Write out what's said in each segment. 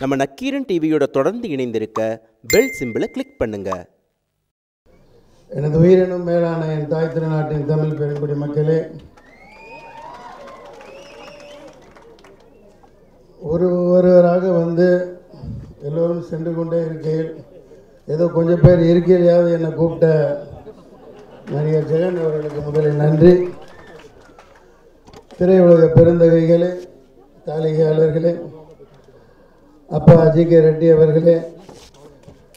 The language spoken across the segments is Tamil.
நம்ம நக்கீரன் டிவியோட தொடர்ந்து இணைந்திருக்க பெல் சிம்பிளை கிளிக் பண்ணுங்க. எனது உயிரினும் மேலான என் தாய் திருநாட்டின் தமிழ் பெருங்குடி மக்களே, ஒருவராக வந்து எல்லோரும் சென்று கொண்டே இருக்கையில் ஏதோ கொஞ்சம் பேர் இருக்கையிலையாவது என்னை கூப்பிட்ட நடிகர் ஜெகன் அவர்களுக்கு முதலில் நன்றி. திரையுலக பெருந்தகைகளே, தாளிகையாளர்களே, அப்பா ஜி.கே. ரெட்டி அவர்களே,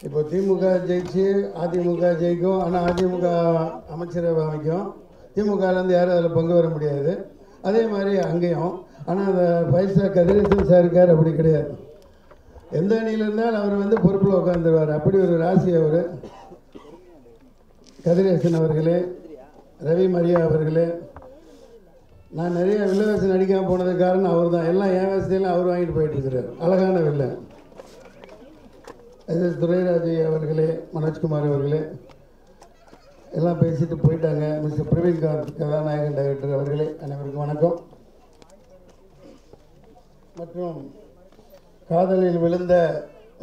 இப்போ திமுக ஜெயிச்சு அதிமுக ஜெயிக்கும், ஆனால் அதிமுக அமைச்சரவை அமைக்கும், திமுகலேருந்து யாரும் அதில் பங்கு வர முடியாது. அதே மாதிரி அங்கேயும். ஆனால் அந்த பைசா கதிரேசன் சார் இருக்கார், அப்படி கிடையாது. எந்த அணியில் இருந்தாலும் அவர் வந்து பொறுப்பில் உட்காந்துருவார். அப்படி ஒரு ராசி அவர். கதிரேசன் அவர்களே, ரவி மரியா அவர்களே, நான் நிறைய வில்ல வேஷம் நடிக்காமல் போனதுக்கு காரணம் அவர் தான். எல்லாம் என் வேஷத்தையெல்லாம் அவர் வாங்கிட்டு போயிட்டுருக்கிறார். அழகான வில்லை. எஸ் துரைராஜ் அவர்களே, மனோஜ்குமார் அவர்களே எல்லாம் பேசிட்டு போயிட்டாங்க. மிஸ்டர் பிரவீன்காந்த் கதாநாயகன் டைரக்டர் அவர்களே, அனைவருக்கும் வணக்கம். மற்றும் காதலில் விழுந்த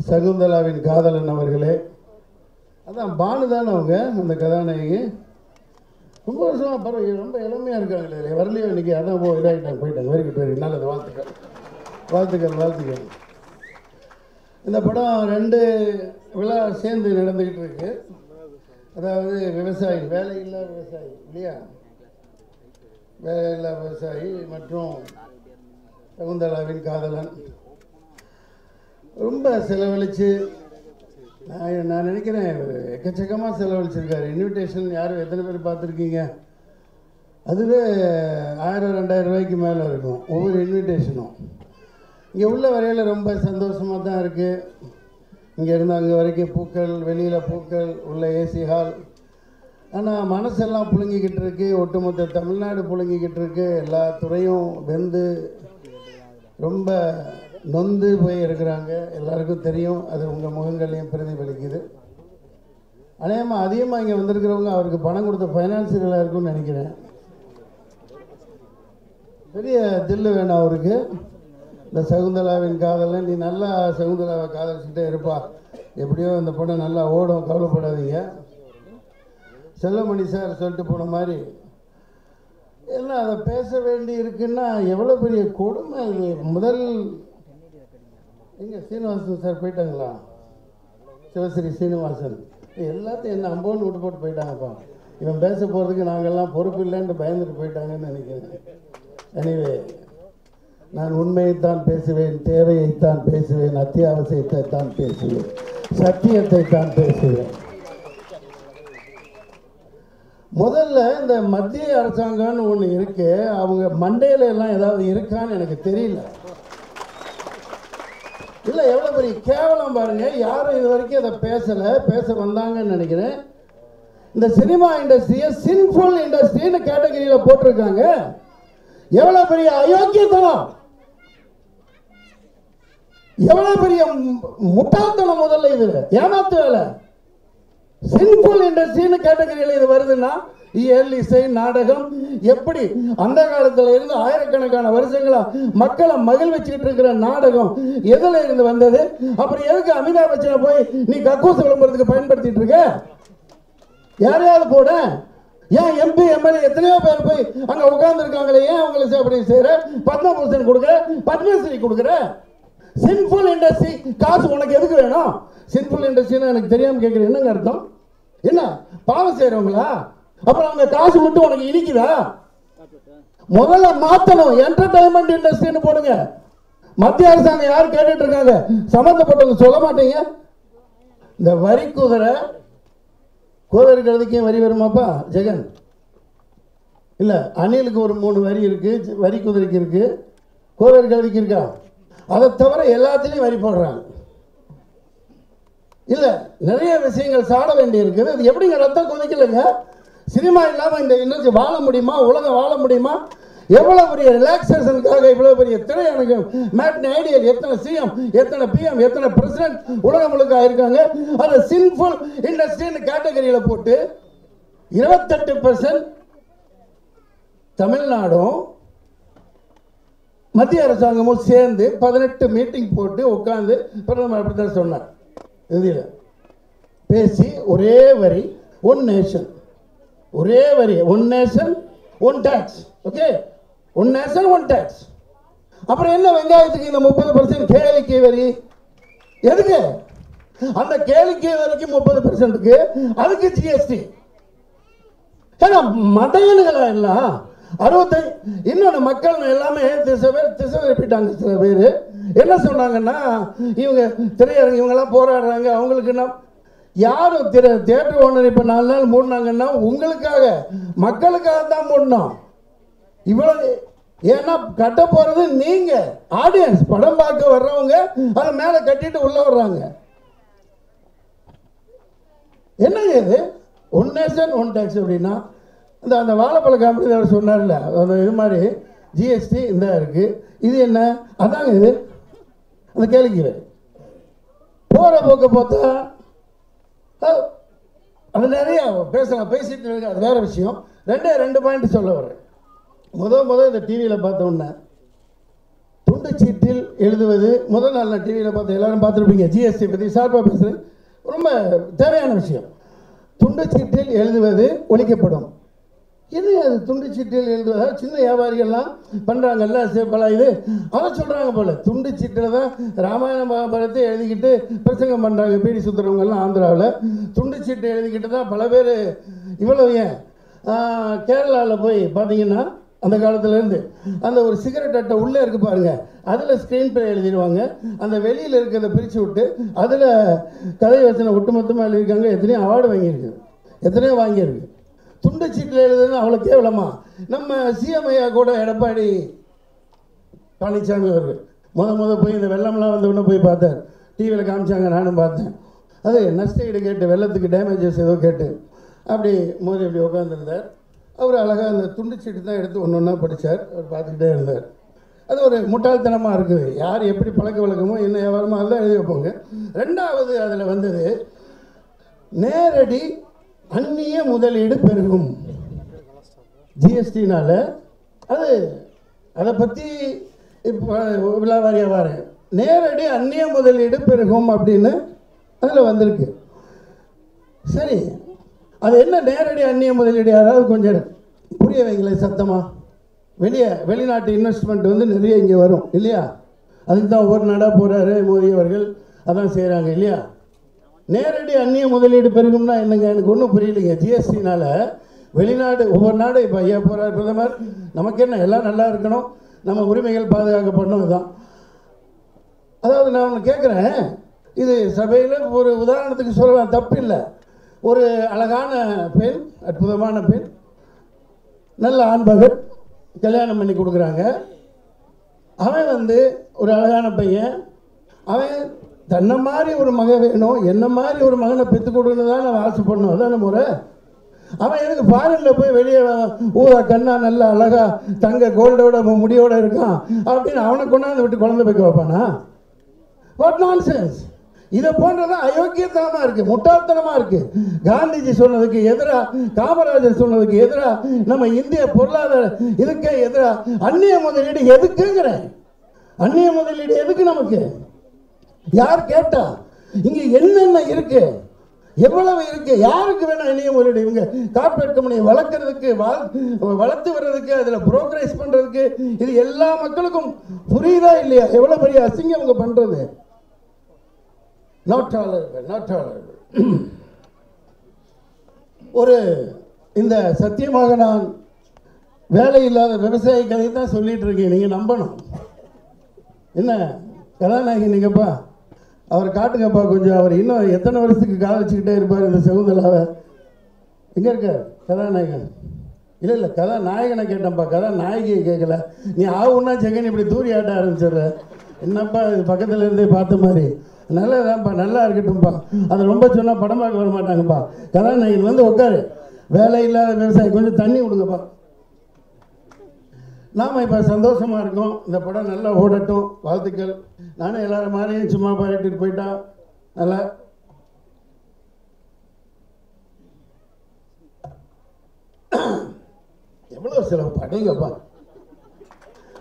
சகுந்தலாவின் காதலன் அவர்களே, அதான் பானு தானே அவங்க அந்த கதாநாயகி. ரொம்ப வருஷமாக பரவாயில்ல, ரொம்ப இளமையாக இருக்காங்களே, வரலையோ இன்றைக்கி. அதான் இதாகிட்டாங்க, போயிட்டாங்க. வெரி குட், வெரி நல்லது. வாழ்த்துக்கள் வாழ்த்துக்கள் வாழ்த்துக்கள். இந்த படம் 2 விழா சேர்ந்து நடந்துக்கிட்டு இருக்கு. அதாவது விவசாயி, வேலையில்லா விவசாயி இல்லையா, வேலையில்லா விவசாயி மற்றும் சகுந்தலாவின் காதலன். ரொம்ப செலவழித்து நான் நினைக்கிறேன் எக்கச்சக்கமாக செலவழிச்சிருக்காரு. இன்விடேஷன் யாரும் எத்தனை பேர் பார்த்துருக்கீங்க? அதுவே 1000-2000 ரூபாய்க்கு மேலே இருக்கும் ஒவ்வொரு இன்விடேஷனும். இங்கே உள்ள வரையில் ரொம்ப சந்தோஷமாக தான் இருக்குது. இங்கே இருந்து அங்கே வரைக்கும் பூக்கள், வெளியில் பூக்கள், உள்ள ஏசி ஹால். ஆனால் மனசெல்லாம் புழுங்கிக்கிட்டு இருக்கு. ஒட்டுமொத்த தமிழ்நாடு புழுங்கிக்கிட்டு இருக்கு. எல்லா துறையும் வெந்து ரொம்ப நொந்து போய் இருக்கிறாங்க. எல்லாருக்கும் தெரியும். அது உங்கள் முகங்களையும் பிரதிபலிக்குது. அதிகமாக இங்கே வந்திருக்கிறவங்க அவருக்கு பணம் கொடுத்த ஃபைனான்சியலாக இருக்குன்னு நினைக்கிறேன். பெரிய தில்லு வேணும் அவருக்கு. இந்த சகுந்தலாவின் காதலன், நீ நல்லா சகுந்தலாவை காதலிச்சுட்டே இருப்பா, எப்படியோ இந்த படம் நல்லா ஓடும், கவலைப்படாதீங்க. செல்லமணி சார் சொல்லிட்டு போன மாதிரி என்ன அதை பேச வேண்டி இருக்குன்னா எவ்வளோ பெரிய கொடுமை இது. முதல் எங்கே சீனிவாசன் சார் போயிட்டாங்களா? சிவஸ்ரீ சீனிவாசன் எல்லாத்தையும் என்ன அம்போன்னு விட்டு போட்டு போயிட்டாங்கப்பா. இவன் பேச போகிறதுக்கு நாங்கள்லாம் பொறுப்பு இல்லைன்னு பயந்துட்டு போயிட்டாங்கன்னு நினைக்கிறேன். எனிவே, நான் உண்மையைத்தான் பேசுவேன், தேவையைத்தான் பேசுவேன், அத்தியாவசியத்தை தான் பேசுவேன், சத்தியத்தை தான் பேசுவேன். முதல்ல இந்த மத்திய அரசாங்கம்னு ஒன்று இருக்கு, அவங்க மண்டையில எல்லாம் ஏதாவது இருக்கான்னு எனக்கு தெரியல. இல்லை, எவ்வளோ பெரிய கேவலம் பாருங்க. யாரும் இது வரைக்கும் அதை பேச வந்தாங்கன்னு நினைக்கிறேன். இந்த சினிமா இண்டஸ்ட்ரியை சின்ஃபுல் இண்டஸ்ட்ரின்னு கேட்டகரியில் போட்டிருக்காங்க. எவ்வளோ பெரிய அயோக்கியத்தனம், எவ்வளோ பெரிய முட்டாள்தனம். முதல்ல இது ஏமாத்து வேலை. சின்ஃபுல் இண்டஸ்ட்ரின்னு கேட்டகரியில் இது வருதுன்னா இயல், இசை, நாடகம் எப்படி அந்த காலத்தில் இருந்து ஆயிரக்கணக்கான வருஷங்களா மக்களை மகிழ்ச்சிக்கிட்டு இருக்கிற நாடகம் எதுல இருந்து வந்தது? அப்புறம் எதுக்கு அமிதாப் பச்சனை போய் நீ கக்கூஸ் விளம்பரத்துக்கு பயன்படுத்திட்டு இருக்க? யாரையாவது போட. ஏன் எம்பி எம்எல்ஏ எத்தனையோ பேர் போய் அங்க உட்கார்ந்து இருக்காங்களே, ஏன் அவங்களை அப்படி செய்யற? பத்மபூஷன் கொடுக்குற, பத்மஸ்ரீ கொடுக்குற. சின்ஃபுல் இண்டஸ்ட்ரி காசு உனக்கு எதுக்கு வேணும்? சின்ஃபுல் இண்டஸ்ட்ரின்னு எனக்கு தெரியாம கேட்குறேன். என்னங்க அர்த்தம்? என்ன பாவம் செய்யறவங்களா? அப்புறம் அவங்க காசு மட்டும் உனக்கு இனிக்குதா? முதல்ல மாத்தணும். என்டர்டைன்மெண்ட் இண்டஸ்ட்ரின்னு போடுங்க. மத்திய அரசாங்கம் யார் கேட்டுட்டு இருக்காங்க? சம்பந்தப்பட்டவங்க சொல்ல மாட்டீங்க. இந்த வரி குதிரை, கோவேறு கழுதைக்கும் வரி வருமாப்பா ஜெகன்? இல்ல, அணிலுக்கு ஒரு 3 வரி இருக்கு, வரி குதிரைக்கு இருக்கு, கோவேறு கழுதைக்கு இருக்கா? அதை தவிர எல்லாத்திலையும் வரி போடுறாங்க. இல்லை, நிறைய விஷயங்கள் சாட வேண்டி இருக்குது. அது எப்படிங்க ரத்தம் கொதிக்கலைங்க? சினிமா இல்லாமல் இந்த இண்டஸ்ட்ரி வாழ முடியுமா? உலகம் வாழ முடியுமா? எவ்வளோ பெரிய ரிலாக்ஸேஷனுக்காக இவ்வளோ பெரிய திரையரங்கம், மேட்னி ஐடியல், எத்தனை சிஎம், எத்தனை பிஎம், எத்தனை பிரசிடென்ட் உலகம் முழுக்க ஆயிருக்காங்க. அதை சின்ஃபுல் இண்டஸ்ட்ரின்னு கேட்டகரியில் போட்டு 28% தமிழ்நாடும் மத்திய அரசாங்கமும் சேர்ந்து 18 மீட்டிங் போட்டு உட்காந்து பிரதமர் அப்படி தான் சொன்னார். இதில் பேசி ஒரே வரி ஒன் நேஷன், ஒரே வரி one nation one tax. Okay, one nation one tax. அப்புறம் என்ன வெங்காயத்துக்கு இந்த 30% கேளிக்கை வரி எதுக்கு? அந்த கேளிக்கை வரைக்கும் 30%க்கு அதுக்கு ஜிஎஸ்டி. ஏன்னா மடையனுங்களா எல்லாம் 65. இன்னொன்று மக்கள் எல்லாமே திசை வைப்பிட்டாங்க. சில பேர் என்ன சொன்னாங்கன்னா, இவங்க திரையரங்கு இவங்கெல்லாம் போராடுறாங்க, அவங்களுக்கு யாரும் தியேட்டர் ஓனர் இப்போ 4 நாள் மூடினாங்கன்னா உங்களுக்காக மக்களுக்காக தான் மூடணும். இவ்வளவு ஏன்னா கட்ட போறது நீங்க ஆடியன்ஸ், படம் பார்க்க வர்றவங்க அதை மேலே கட்டிட்டு உள்ள வர்றாங்க. என்னங்க இது ஒன் நேஷன் ஒன் டேக்ஸ் அப்படின்னா? அந்த வாழைப்பழ காமெடி அவர் சொன்னார்ல, அந்த இது மாதிரி ஜிஎஸ்டி இந்த இருக்கு. இது என்ன? அதாங்க இது அந்த கேள்விக்கு போகிற போக்க பார்த்தா அது நிறைய பேசலாம், பேசிட்டு இருக்கு, அது வேற விஷயம். 2 பாயிண்ட் சொல்ல வரேன். முதல் இந்த டிவியில் பார்த்தோன்னே துண்டு சீட்டில் எழுதுவது முதல் நாள் நான் டிவியில் பார்த்து எல்லாரும் பார்த்துருப்பீங்க. ஜிஎஸ்டி பற்றி சார்பாக பேசுகிறேன், ரொம்ப தேவையான விஷயம். துண்டு சீட்டில் எழுதுவது ஒழிக்கப்படும். என்ன அது துண்டு சீட்டில் எழுதுவதா? சின்ன வியாபாரிகள்லாம் பண்ணுறாங்கல்ல பல இது, அதை சொல்கிறாங்க போல். துண்டு சீட்டில் தான் ராமாயண மகாபாரத்தை எழுதிக்கிட்டு பிரசங்கம் பண்ணுறாங்க பீடி சுற்றுறவங்கெல்லாம் ஆந்திராவில். துண்டு சீட்டை எழுதிக்கிட்டு தான் பல பேர். இவ்வளோ ஏன் கேரளாவில் போய் பார்த்தீங்கன்னா அந்த காலத்துலேருந்து அந்த ஒரு சிகரெட் அட்டை உள்ளே இருக்கு பாருங்க, அதில் ஸ்க்ரீன் பிளே எழுதிடுவாங்க. அந்த வெளியில் இருக்கிறத பிரித்து விட்டு அதில் கதை வசனை ஒட்டுமொத்தமாக எழுதியிருக்காங்க. எத்தனையோ அவார்டு வாங்கியிருக்கு, எத்தனையோ வாங்கியிருக்கு. துண்டு சீட்டில் எழுதுன்னு அவ்வளோ கேவலமா? நம்ம சிஎம் ஐயா கூட எடப்பாடி பழனிசாமி அவர்கள் முத போய் இந்த வெள்ளம்லாம் வந்த உடனே போய் பார்த்தார். டிவியில் காமிச்சாங்க, நானும் பார்த்தேன். அது நஷ்டஈடு கேட்டு, வெள்ளத்துக்கு டேமேஜஸ் ஏதோ கேட்டு அப்படி மோதி அப்படி உட்காந்துருந்தார். அவர் அழகாக அந்த துண்டு சீட்டு தான் எடுத்து ஒன்று ஒன்றா படித்தார். அவர் பார்த்துக்கிட்டே இருந்தார். அது ஒரு முட்டாள்தனமாக இருக்குது. யார் எப்படி பழக்க வழக்கமோ என்ன வியாபாரமோ அதெல்லாம் எழுதி வைப்போங்க. 2வது அதில் வந்தது நேரடி அந்நிய முதலீடு பெருகும் ஜிஎஸ்டினால. அதை பற்றி இப்போ விழாவாரியாக வரேன். நேரடி அந்நிய முதலீடு பெருகும் அப்படின்னு அதில் வந்திருக்கு. சரி, அது என்ன நேரடி அந்நிய முதலீடு? யாராவது கொஞ்சம் புரிய வைங்களேன் சத்தமாக. வெளிநாட்டு இன்வெஸ்ட்மெண்ட் வந்து நிறைய இங்கே வரும் இல்லையா? அதுக்கு தான் ஒவ்வொரு நாடாக போகிறாரு மோடி அவர்கள், அதான் செய்கிறாங்க இல்லையா? நேரடி அந்நிய முதலீடு பெருகும்னா என்னங்க? எனக்கு ஒன்றும் புரியலைங்க. ஜிஎஸ்டினால வெளிநாடு ஒவ்வொரு நாடு இப்போ ஐயா போகிறார் பிரதமர், நமக்கு என்ன எல்லாம் நல்லா இருக்கணும், நம்ம உரிமைகள் பாதுகாக்கப்படணும். இதுதான். அதாவது நான் ஒன்று கேட்குறேன், இது சபையில் ஒரு உதாரணத்துக்கு சொல்லலாம், தப்பு இல்லை. ஒரு அழகான பெண், அற்புதமான பெண், நல்ல ஆண்பகர், கல்யாணம் பண்ணி கொடுக்குறாங்க. அவன் வந்து ஒரு அழகான பையன், அவன் தன்னை மாதிரி ஒரு மகன் வேணும், என்ன மாதிரி ஒரு மகனை பெற்றுக் கொடுக்கணும் தான் நம்ம ஆசைப்படணும். அதான் முறை. அவன் எனக்கு ஃபாரினில் போய் வெளியே ஊதா கண்ணா நல்லா அழகா தங்க கோல்டோட முடியோட இருக்கான் அப்படின்னு அவனை கொண்டாந்து விட்டு குழந்தை வைக்க வைப்பானா? What nonsense! இதை போன்றதான் அயோக்கியத்தனமா இருக்கு, முட்டாள்தனமா இருக்கு. காந்திஜி சொன்னதுக்கு எதிரா, காமராஜர் சொன்னதுக்கு எதிரா, நம்ம இந்திய பொருளாதார இதுக்கே எதிரா அந்நிய முதலீடு எதுக்குங்கிற? அந்நிய முதலீடு எதுக்கு நமக்கு? யார் கேட்டா? இங்க என்னென்ன இருக்கு, எவ்வளவு இருக்கு, யாருக்கு வேணும் அந்நிய முதலீடு? இவங்க கார்பரேட் கம்பெனி வளர்க்கறதுக்கு, வளர்த்து வர்றதுக்கு, அதுல புரோக்கரைஸ் பண்றதுக்கு, இது எல்லா மக்களுக்கும் புரியுதா இல்லையா? எவ்வளவு பெரிய அசிங்கம் அவங்க பண்றது. Not tolerable. ஒரு இந்த சத்தியமாக நான் வேலை இல்லாத விவசாயி கதை தான் சொல்லிட்டு இருக்கேன், நீங்க நம்பணும். என்ன கதாநாயகி நீங்கப்பா, அவர் காட்டுங்கப்பா கொஞ்சம். அவர் இன்னும் எத்தனை வருஷத்துக்கு காதலிச்சுக்கிட்டே இருப்பார் இந்த சகுந்தலாவை? எங்கே இருக்கார் கதாநாயகன்? இல்லை கதாநாயகனை கேட்டேன்ப்பா, கதாநாயகியை கேட்கல. நீ ஆகுன்னா செகண்ட் இப்படி தூரி ஆட்ட ஆரம்பிச்சிடுற. என்னப்பா இது பக்கத்தில் இருந்தே பார்த்த மாதிரி. நல்லதான்ப்பா, நல்லா இருக்கட்டும்ப்பா. அதை ரொம்ப சொன்னால் படம் பார்க்க வர மாட்டாங்கப்பா. கதாநாயகன் வந்து உட்காரு, வேலை இல்லாத விவசாயி கொஞ்சம் தண்ணி விடுங்கப்பா. நாம் இப்போ சந்தோஷமாக இருக்கோம், இந்த படம் நல்லா ஓடட்டும், வாழ்த்துக்கள். நானும் எல்லாரும் மாதிரியும் சும்மா பாராட்டிட்டு போயிட்டா நல்லா. எவ்வளோ செலவு படைங்கப்பா.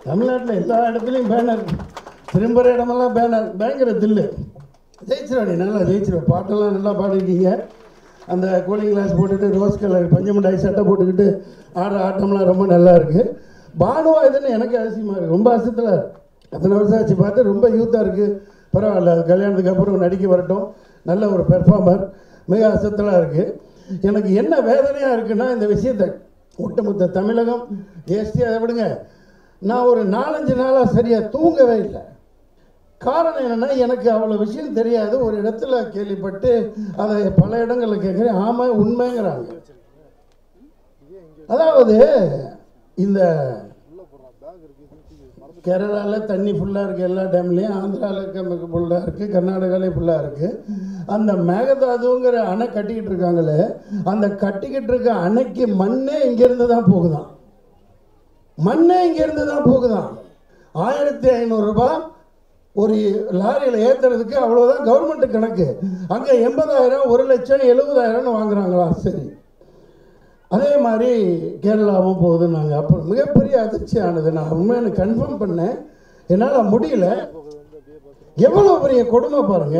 தமிழ்நாட்டில் எல்லா இடத்துலையும் பேனர், திரும்புகிற இடமெல்லாம் பேனர், பயங்கர தில்லு. ஜெயிச்சிருவாடி, நல்லா ஜெயிச்சிருவா. பாட்டெல்லாம் நல்லா பாடிருக்கீங்க. அந்த கூலிங் கிளாஸ் போட்டுட்டு ரோஸ் கலர் பஞ்சமுண்டாய் சட்டை போட்டுக்கிட்டு ஆடுற ஆட்டம்லாம் ரொம்ப நல்லா இருக்குது. பானுவா இதுன்னு எனக்கு அதிசயமாக இருக்குது. ரொம்ப அசத்தில் அத்தனை வருஷம் ஆச்சு பார்த்து ரொம்ப யூத்தாக இருக்குது. பரவாயில்ல, அது கல்யாணத்துக்கு அப்புறம் நடிக்க வரட்டும். நல்ல ஒரு பெர்ஃபார்மர், மிக அசத்தலாக இருக்குது. எனக்கு என்ன வேதனையாக இருக்குன்னா, இந்த விஷயத்தை ஒட்டுமொத்த தமிழகம் ஜிஎஸ்டி அதை விடுங்க, நான் ஒரு 4-5 நாளாக சரியாக தூங்கவே இல்லை. காரணம் என்னென்னா, எனக்கு அவ்வளோ விஷயம் தெரியாது. ஒரு இடத்துல கேள்விப்பட்டு அதை பல இடங்களில் கேட்குறேன். ஆமாம், உண்மைங்கிறாங்க. அதாவது இந்த கேரளாவில் தண்ணி ஃபுல்லாக இருக்குது, எல்லா டேம்லேயும். ஆந்திராவில் ஃபுல்லாக இருக்குது, கர்நாடகாவிலையும் ஃபுல்லாக இருக்குது. அந்த மேகதாதுங்கிற அணை கட்டிக்கிட்டு இருக்காங்களே, அந்த கட்டிக்கிட்டு இருக்க அணைக்கு மண்ணே இங்கேருந்து தான் போகுதான். மண்ணே இங்கேருந்து தான் போகுதான். 1500 ரூபாய் ஒரு லாரியில் ஏற்றுறதுக்கு, அவ்வளோதான் கவர்மெண்ட்டு கணக்கு. அங்கே 80,000, 1,00,000, 70,000 வாங்குறாங்களா? சரி, அதே மாதிரி கேரளாவும் போகுதுன்னாங்க. அப்புறம் மிகப்பெரிய அதிர்ச்சியானது, நான் உண்மையான கன்ஃபார்ம் பண்ணேன், என்னால் முடியல. எவ்வளோ பெரிய கொடுமை பாருங்க.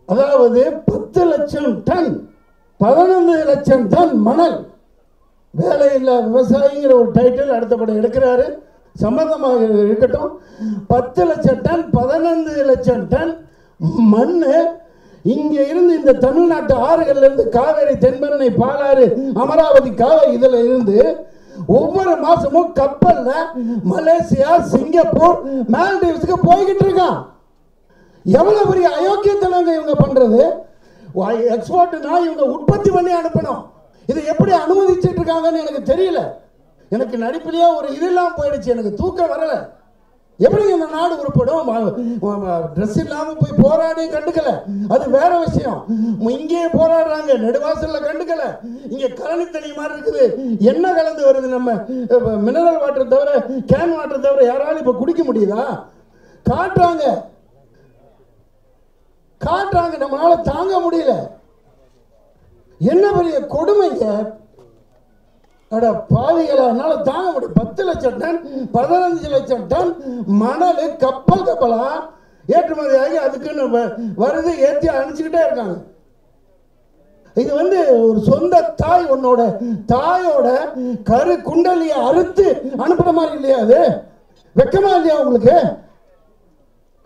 அதாவது 10 லட்சம் டன், 15 லட்சம் டன் மணல். வேலையில்லா விவசாயிங்கிற ஒரு டைட்டில் அடுத்த படம் எடுக்கிறாரு, சம்பந்தமாக இருக்கட்டும். 10 லட்சம் டன், 15 லட்சம் டன் மண் இங்க இருந்து, இந்த தமிழ்நாட்டு ஆறுகள்ல இருந்து, காவேரி, தென்பெண்ணை, பாலாறு, அமராவதி, காவேரி, இதுல இருந்து ஒவ்வொரு மாசமும் கப்பல்ல மலேசியா, சிங்கப்பூர், மால்டீவ்ஸ்க்கு போய்கிட்டு இருக்கான். எவ்வளவு பெரிய அயோக்கியத்தனங்க இவங்க பண்றது. எக்ஸ்போர்ட்னா இவங்க உற்பத்தி பண்ணி அனுப்பணும். இதை எப்படி அனுமதிச்சுட்டு இருக்காங்கன்னு எனக்கு தெரியல. எனக்கு நடிப்பிலேயே ஒரு இதெல்லாம் போயிடுச்சு, எனக்கு தூக்கம் வரல. எப்படி இந்த நாடு உருப்படும்? ட்ரெஸ் இல்லாமல் போய் போராடி கண்டுக்கல, அது வேற விஷயம். இங்கேயே போராடுறாங்க, நெடுவாசல்ல கண்டுக்கல. இங்கே கழனி தண்ணி மாதிரி இருக்குது, என்ன கலந்து வருது? நம்ம மினரல் வாட்டர் தவிர, கேன் வாட்டர் தவிர யாராலும் இப்போ குடிக்க முடியுதா? காட்டுறாங்க காட்டுறாங்க, நம்மளால தாங்க முடியல. என்ன பெரிய கொடுமைங்க. அட பாவிகளால தாங்க முடியும். 10 லட்சம் டன், 15 லட்சம் டன் மணல் கப்பல் கப்பலா ஏற்றுமதி ஆகி அதுக்குன்னு வருது, ஏற்றி அனுப்பிச்சுக்கிட்டே இருக்காங்க. இது வந்து ஒரு சொந்த தாய், உன்னோட தாயோட கரு குண்டலியை அறுத்து அனுப்புற மாதிரி இல்லையா? அது வெக்கமா இல்லையா உங்களுக்கு?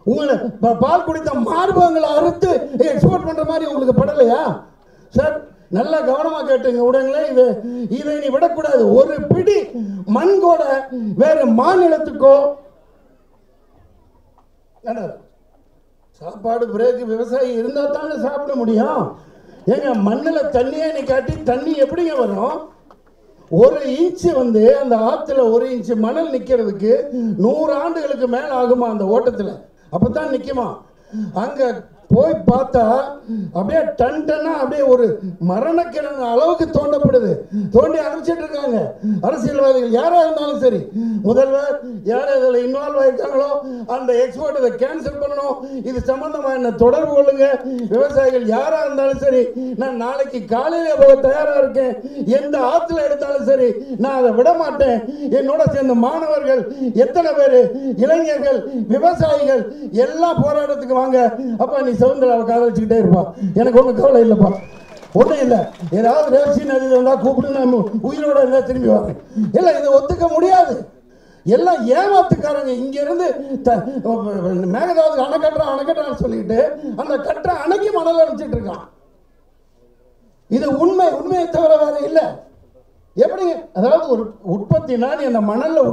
உங்களை பால் குடித்த மார்பகங்களை அறுத்து எக்ஸ்போர்ட் பண்ற மாதிரி உங்களுக்கு படலையா சார்? நல்லா கவனமா கேட்டுங்க உடனே. இதை நீ விடக்கூடாது. ஒரு பிடி மண் கூட வேற மாநிலத்துக்கோ சாப்பாடு பிரேக் விவசாயி இருந்தா தானே சாப்பிட முடியும். ஏங்க மண்ணில் தண்ணியே நீ காட்டி தண்ணி எப்படிங்க வரும்? 1 இன்ச்சு வந்து அந்த ஆற்றுல 1 இன்ச்சு மணல் நிற்கிறதுக்கு 100 ஆண்டுகளுக்கு மேலே ஆகுமா அந்த ஓட்டத்தில்? அப்போ தான் நிற்குமா? அங்கே போய் பார்த்தா அப்படியே டன் டன்னா அப்படியே ஒரு மரணக்கிழங்கு அளவுக்கு தோண்டப்படுது. தோண்டி அனுப்பிச்சிட்டு இருக்காங்க. அரசியல்வாதிகள் யாராக இருந்தாலும் சரி, முதல்வர் யார் அதில் இன்வால்வ் ஆகிருக்காங்களோ அந்த எக்ஸ்போர்ட் இதை கேன்சல் பண்ணணும். இது சம்பந்தமாக என்ன தொடர்பு கொள்ளுங்க. விவசாயிகள் யாராக இருந்தாலும் சரி, நான் நாளைக்கு காலையில் போக தயாராக இருக்கேன். எந்த ஆற்றுல எடுத்தாலும் சரி, நான் அதை விட மாட்டேன். என்னோட சேர்ந்த மாணவர்கள் எத்தனை பேர், இளைஞர்கள், விவசாயிகள் எல்லாம் போராட்டத்துக்கு வாங்க. அப்பா நீ சவுந்தராவை காதலிச்சுக்கிட்டே இருப்பா, எனக்கு ஒன்றும் கவலை இல்லைப்பா, ஒன்றும் இல்லை. ஏதாவது ரேசி நதி வந்தால் கூப்பிட்டு நான் உயிரோட இருந்தால் திரும்பி வரேன். இல்லை, இதை ஒத்துக்க முடியாது. எல்லாம் ஏமாத்துக்காரங்க. இங்கிருந்து மேகதாது அணை கட்டுறான்னு சொல்லிட்டு அந்த கட்டுற அணைக்கு மணல் அனுப்பிச்சிட்டு இருக்கான். இது உண்மையை தவிர வேற இல்லை. எப்படி? அதாவது ஒரு உற்பத்தி, நான் அந்த மணல்ல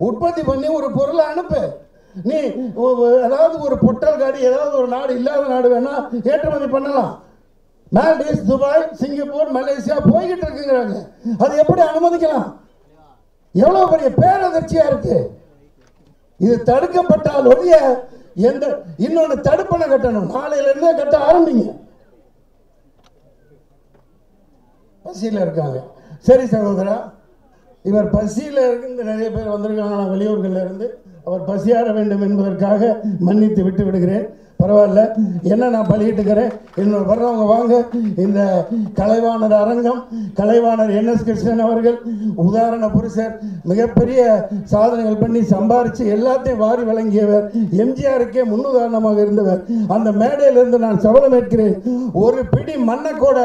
உற்பத்தி பண்ணி ஒரு பொருளை அனுப்பு. நீ அதாவது ஒரு பொட்டல் காடி ஏதாவது ஒரு நாடு இல்லாத நாடு வேணா ஏற்றுமதி பண்ணலாம். மால்டீவ்ஸ், துபாய், சிங்கப்பூர், மலேசியா போய்கிட்டு இருக்குங்கிறாங்க. அது எப்படி அனுமதிக்கலாம்? எவ்வளவு பெரிய பேரதிர்ச்சியா இருக்கு. இது தடுக்கப்பட்டால் ஒழிய எந்த இன்னொன்னு தடுப்பணை கட்டணும். நாளையில இருந்தே கட்ட ஆரம்பிங்க. பசியில் இருக்காங்க. சரி சகோதரா, இவர் பசியில் இருந்து நிறைய பேர் வந்திருக்காங்க வெளியூர்கள்ல இருந்து. அவர் பசியாற வேண்டும் என்பதற்காக மன்னித்து விட்டு விடுகிறேன். பரவாயில்ல, என்ன நான் பலியிட்டுக்கிறேன். என்னோட வர்றவங்க வாங்க. இந்த கலைவாணர் அரங்கம், கலைவாணர் NS கிருஷ்ணன் அவர்கள் உதாரண புருஷர், மிகப்பெரிய சாதனைகள் பண்ணி சம்பாரித்து எல்லாத்தையும் வாரி வழங்கியவர், எம்ஜிஆருக்கே முன்னுதாரணமாக இருந்தவர். அந்த மேடையிலிருந்து நான் சபதம் ஏற்கிறேன், ஒரு பிடி மண்ணை கூட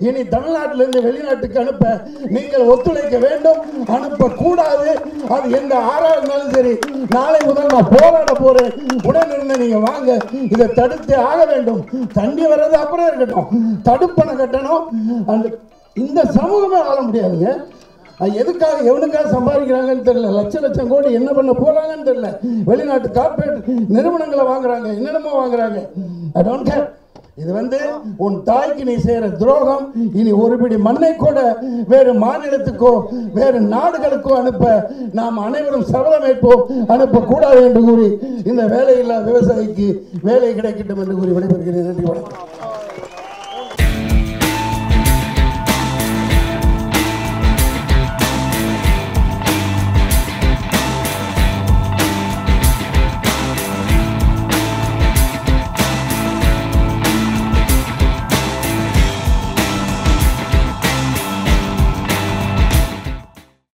இனி தமிழ்நாட்டிலிருந்து வெளிநாட்டுக்கு அனுப்ப நீங்கள் ஒத்துழைக்க வேண்டும், அனுப்பக்கூடாது. அது எந்த ஆறாக இருந்தாலும் சரி, நாளை முதல் நான் போராட போறேன். உடனிருந்து நீங்க வாங்க, இதை தடுத்து ஆக வேண்டும். தண்ணி வர்றது அப்புறம் இருக்கட்டும், தடுப்பணை கட்டணும். அந்த இந்த சமூகமே வாழ முடியாதுங்க. எதுக்காக எவனுக்காக சம்பாதிக்கிறாங்கன்னு தெரியல. லட்சம் கோடி என்ன பண்ண போறாங்கன்னு தெரியல. வெளிநாட்டு கார்பரேட் நிறுவனங்களை வாங்குறாங்க, என்னென்னமோ வாங்குறாங்க. I don't care. இது உன் தாய்க்கு நீ செய்யற துரோகம். இனி ஒரு பிடி மண்ணை கூட வேறு மாநிலத்துக்கோ வேறு நாடுகளுக்கோ அனுப்ப நாம் அனைவரும் சபதம் ஏற்போம், அனுப்பக்கூடாது என்று கூறி இந்த வேலையில்லா விவசாயிக்கு வேலை கிடைக்கட்டும் என்று கூறி விடைபெறுகிறேன். நன்றி, வணக்கம்.